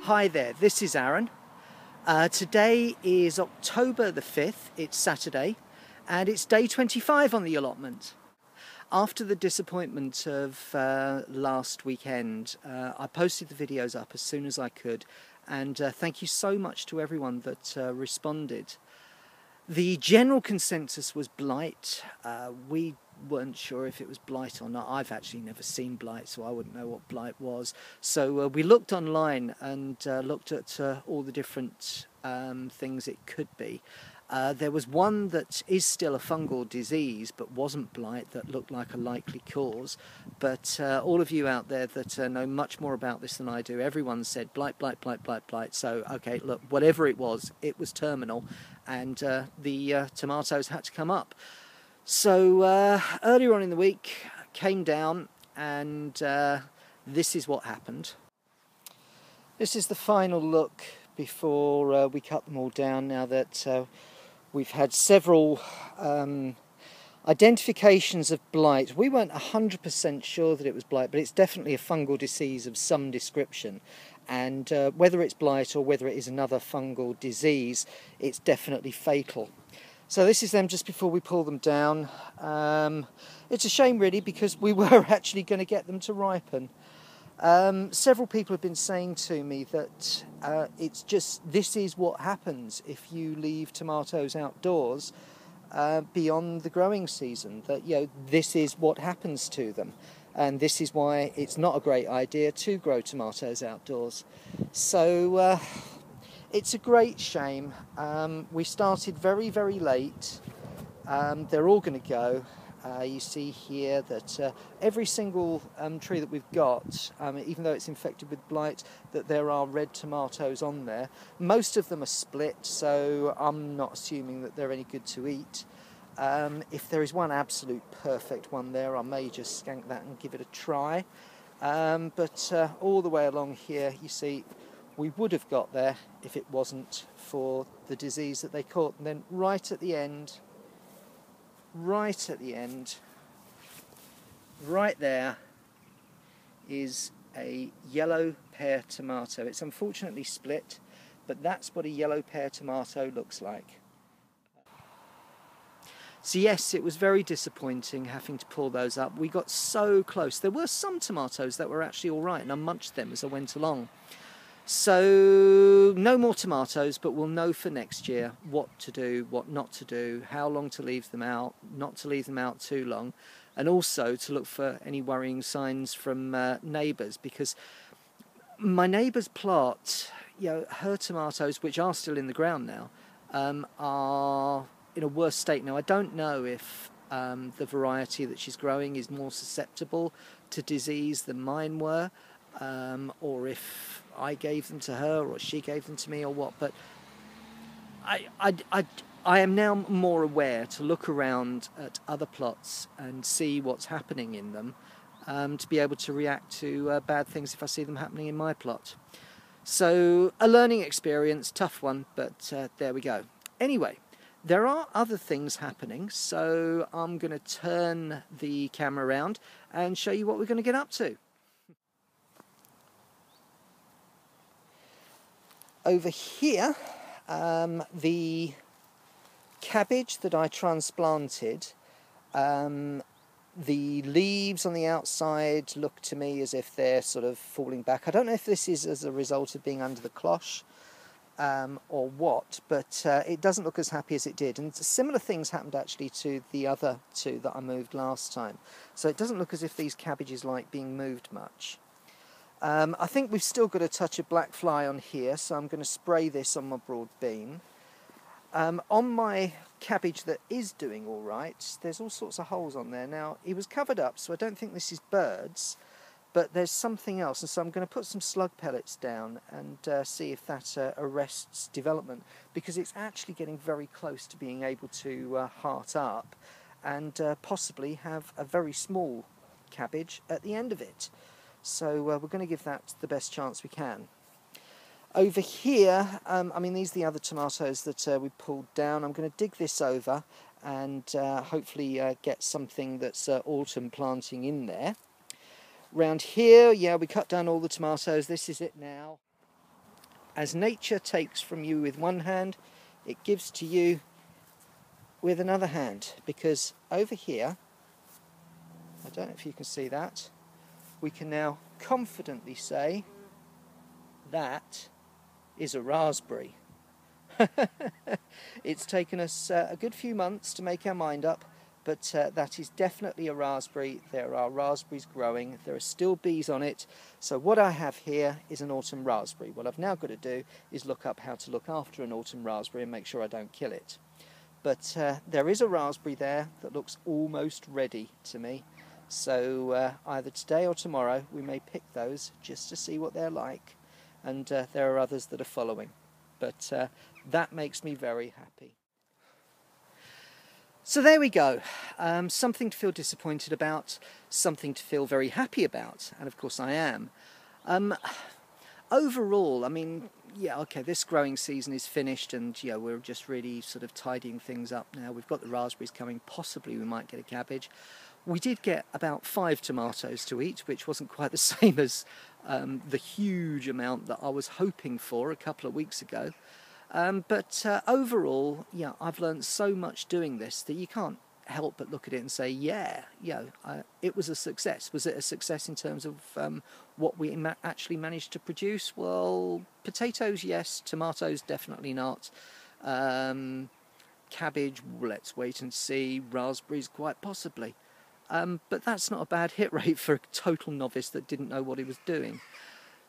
Hi there, this is Aaron. Today is October the 5th, it's Saturday, and it's day 25 on the allotment. After the disappointment of last weekend, I posted the videos up as soon as I could, and thank you so much to everyone that responded. The general consensus was blight. We weren't sure if it was blight or not. I've actually never seen blight, so I wouldn't know what blight was. So we looked online and looked at all the different things it could be. There was one that is still a fungal disease but wasn't blight that looked like a likely cause. But all of you out there that know much more about this than I do, everyone said blight, blight, blight, blight, blight. So okay, look, whatever it was terminal, and the tomatoes had to come up. So earlier on in the week, came down, and this is what happened. This is the final look before we cut them all down, now that we've had several identifications of blight. We weren't 100% sure that it was blight, but it's definitely a fungal disease of some description. And whether it's blight or whether it is another fungal disease, it's definitely fatal. So this is them just before we pull them down. It's a shame really, because we were actually going to get them to ripen. Several people have been saying to me that this is what happens if you leave tomatoes outdoors beyond the growing season, that this is what happens to them, and this is why it's not a great idea to grow tomatoes outdoors. So it's a great shame. We started very, very late. They're all going to go. You see here that every single tree that we've got, even though it's infected with blight, that there are red tomatoes on there. Most of them are split, so I'm not assuming that they're any good to eat. If there is one absolute perfect one there, I may just skank that and give it a try. But all the way along here, you see, we would have got there if it wasn't for the disease that they caught. And then right at the end, right there is a yellow pear tomato. It's unfortunately split, but that's what a yellow pear tomato looks like. So yes, it was very disappointing having to pull those up. We got so close. There were some tomatoes that were actually all right, and I munched them as I went along. So no more tomatoes, but we'll know for next year what to do, what not to do, how long to leave them out, not to leave them out too long, and also to look for any worrying signs from neighbours, because my neighbour's plot, her tomatoes, which are still in the ground now, are in a worse state now. I don't know if the variety that she's growing is more susceptible to disease than mine were, or if I gave them to her or she gave them to me or what, but I am now more aware to look around at other plots and see what's happening in them, to be able to react to bad things if I see them happening in my plot. So a learning experience, tough one, but there we go. Anyway, there are other things happening, so I'm going to turn the camera around and show you what we're going to get up to. Over here, the cabbage that I transplanted, the leaves on the outside look to me as if they're sort of falling back. I don't know if this is as a result of being under the cloche or what, but it doesn't look as happy as it did. And similar things happened actually to the other two that I moved last time. So it doesn't look as if these cabbages like being moved much. I think we've still got a touch of black fly on here, so I'm going to spray this on my broad bean. On my cabbage that is doing all right, there's all sorts of holes on there. Now, it was covered up, so I don't think this is birds, but there's something else, and so I'm going to put some slug pellets down and see if that arrests development, because it's actually getting very close to being able to heart up and possibly have a very small cabbage at the end of it. So we're going to give that the best chance we can. Over here, these are the other tomatoes that we pulled down. I'm going to dig this over and hopefully get something that's autumn planting in there. Round here, yeah, we cut down all the tomatoes. This is it now. as nature takes from you with one hand, it gives to you with another hand, because over here, I don't know if you can see that, we can now confidently say that is a raspberry. It's taken us a good few months to make our mind up, but that is definitely a raspberry. There are raspberries growing, there are still bees on it. So what I have here is an autumn raspberry. What I've now got to do is look up how to look after an autumn raspberry and make sure I don't kill it. But there is a raspberry there that looks almost ready to me. So either today or tomorrow we may pick those just to see what they're like. And there are others that are following. But that makes me very happy. So there we go. Something to feel disappointed about, something to feel very happy about, and of course I am. Overall, I mean, yeah, okay, this growing season is finished, and yeah, we're just really sort of tidying things up now. We've got the raspberries coming, possibly we might get a cabbage. We did get about 5 tomatoes to eat, which wasn't quite the same as the huge amount that I was hoping for a couple of weeks ago. But overall, yeah, I've learned so much doing this that you can't help but look at it and say, yeah, it was a success. Was it a success in terms of what we actually managed to produce? Well, potatoes, yes. Tomatoes, definitely not. Cabbage, let's wait and see. Raspberries, quite possibly. But that's not a bad hit rate for a total novice that didn't know what he was doing.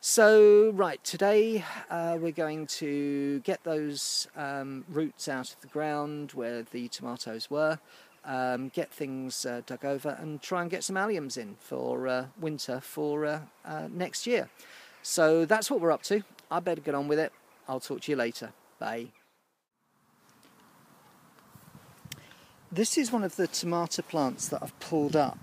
So, right, today we're going to get those roots out of the ground where the tomatoes were, get things dug over and try and get some alliums in for winter for next year. So that's what we're up to. I better get on with it. I'll talk to you later. Bye. This is one of the tomato plants that I've pulled up.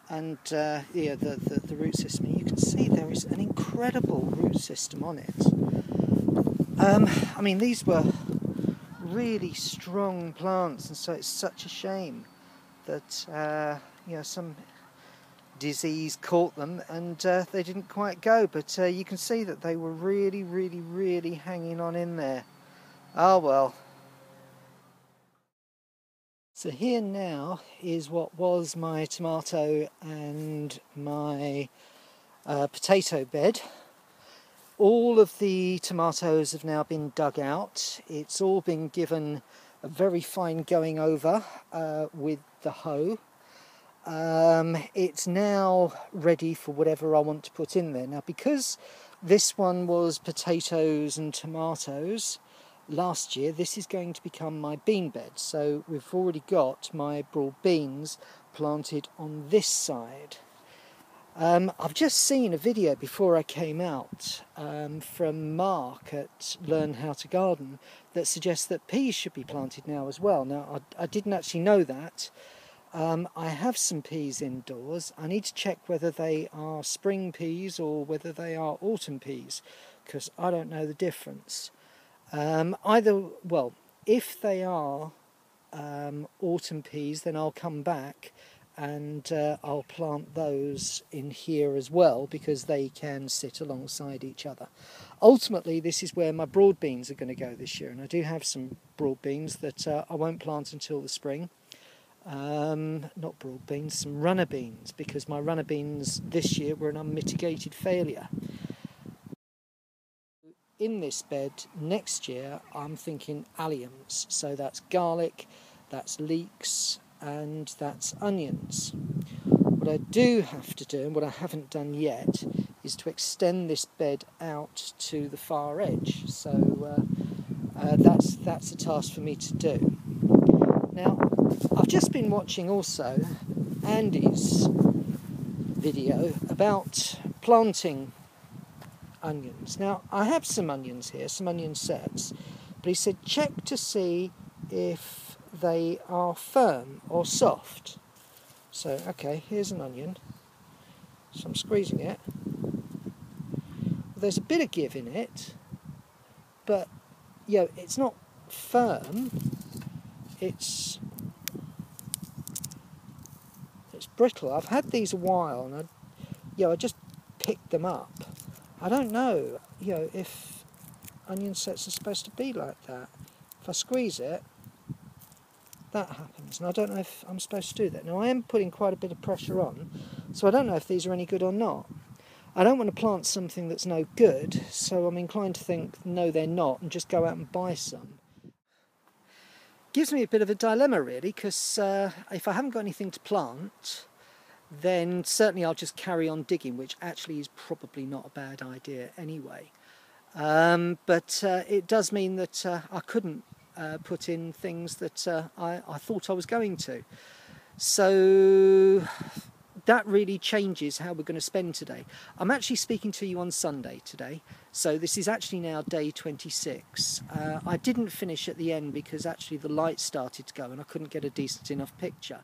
And yeah, the root system, you can see there is an incredible root system on it. I mean, these were really strong plants, and so it's such a shame that you know, some disease caught them and they didn't quite go. But you can see that they were really hanging on in there. Oh well. So here now is what was my tomato and my potato bed. All of the tomatoes have now been dug out. It's all been given a very fine going over with the hoe. It's now ready for whatever I want to put in there. Now, because this one was potatoes and tomatoes last year, this is going to become my bean bed. So we've already got my broad beans planted on this side. I've just seen a video before I came out from Mark at Learn How to Garden that suggests that peas should be planted now as well. Now, I didn't actually know that. I have some peas indoors. I need to check whether they are spring peas or whether they are autumn peas, because I don't know the difference. Well, if they are autumn peas, then I'll come back and I'll plant those in here as well, because they can sit alongside each other. Ultimately, this is where my broad beans are going to go this year, and I do have some broad beans that I won't plant until the spring. Not broad beans, some runner beans, because my runner beans this year were an unmitigated failure. In this bed next year, I'm thinking alliums, so that's garlic, that's leeks, and that's onions. What I do have to do, and what I haven't done yet, is to extend this bed out to the far edge. So that's a task for me to do. Now, I've just been watching also Andy's video about planting onions. Now, I have some onions here, some onion sets, but he said check to see if they are firm or soft. So, okay, here's an onion. So I'm squeezing it. There's a bit of give in it, but, you know, it's not firm. It's brittle. I've had these a while, and I just picked them up. I don't know, you know, if onion sets are supposed to be like that. If I squeeze it, that happens. And I don't know if I'm supposed to do that. Now I am putting quite a bit of pressure on, so I don't know if these are any good or not. I don't want to plant something that's no good, so I'm inclined to think no they're not and just go out and buy some. Gives me a bit of a dilemma really, because if I haven't got anything to plant, then certainly I'll just carry on digging, which actually is probably not a bad idea anyway. But it does mean that I couldn't put in things that I thought I was going to. So that really changes how we're going to spend today. I'm actually speaking to you on Sunday today, so this is actually now day 26. I didn't finish at the end because actually the light started to go and I couldn't get a decent enough picture.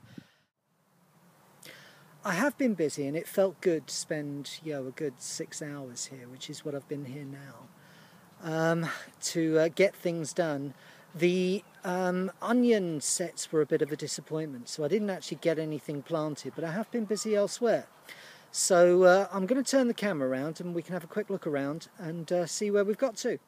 I have been busy and it felt good to spend a good 6 hours here, which is what I've been here now, to get things done. The onion sets were a bit of a disappointment, so I didn't actually get anything planted, but I have been busy elsewhere. So I'm going to turn the camera around and we can have a quick look around and see where we've got to.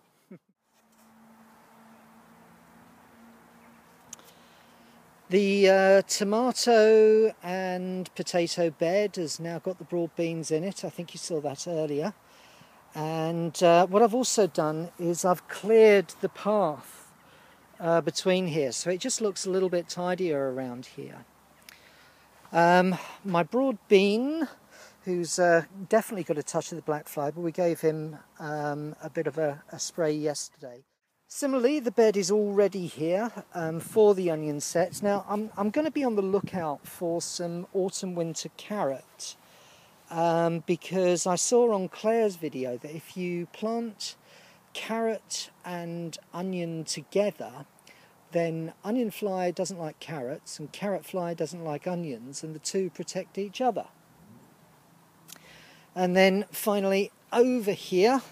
The tomato and potato bed has now got the broad beans in it. I think you saw that earlier. And what I've also done is I've cleared the path between here, so it just looks a little bit tidier around here. My broad bean, who's definitely got a touch of the black fly, but we gave him a bit of a spray yesterday. Similarly, the bed is already here for the onion sets. Now, I'm going to be on the lookout for some autumn-winter carrot because I saw on Claire's video that if you plant carrot and onion together, then onion fly doesn't like carrots and carrot fly doesn't like onions, and the two protect each other. And then finally, over here,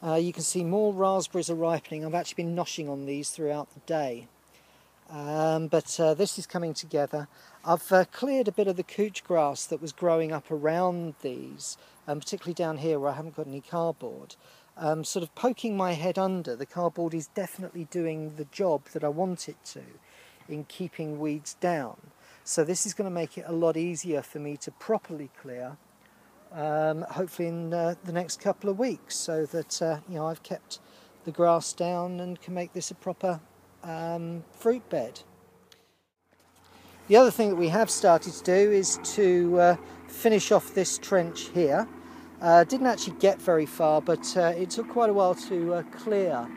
you can see more raspberries are ripening. I've actually been noshing on these throughout the day. But this is coming together. I've cleared a bit of the couch grass that was growing up around these, particularly down here where I haven't got any cardboard. Sort of poking my head under, the cardboard is definitely doing the job that I want it to in keeping weeds down. So this is going to make it a lot easier for me to properly clear. Hopefully in the next couple of weeks, so that I've kept the grass down and can make this a proper fruit bed. The other thing that we have started to do is to finish off this trench here. Didn't actually get very far, but it took quite a while to clear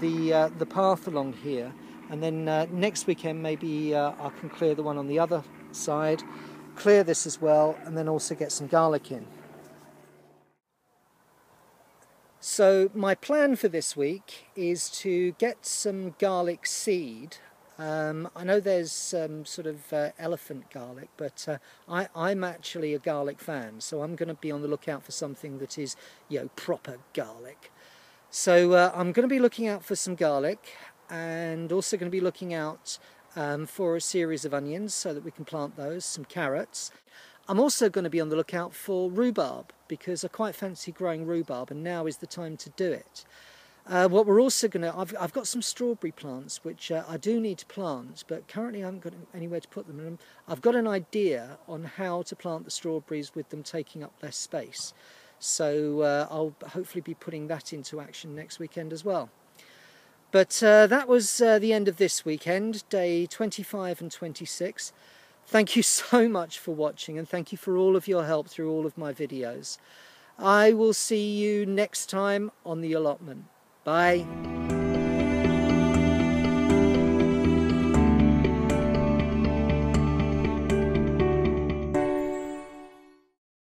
the path along here, and then next weekend maybe I can clear the one on the other side, clear this as well, and then also get some garlic in. So my plan for this week is to get some garlic seed. I know there's sort of elephant garlic, but I'm actually a garlic fan, so I'm going to be on the lookout for something that is, proper garlic. So I'm going to be looking out for some garlic, and also going to be looking out for a series of onions so that we can plant those, some carrots. I'm also going to be on the lookout for rhubarb, because I quite fancy growing rhubarb, and now is the time to do it. What we're also going to, I've got some strawberry plants which I do need to plant, but currently I haven't got anywhere to put them. And I've got an idea on how to plant the strawberries with them taking up less space. So I'll hopefully be putting that into action next weekend as well. But that was the end of this weekend, day 25 and 26. Thank you so much for watching, and thank you for all of your help through all of my videos. I will see you next time on The Allotment. Bye.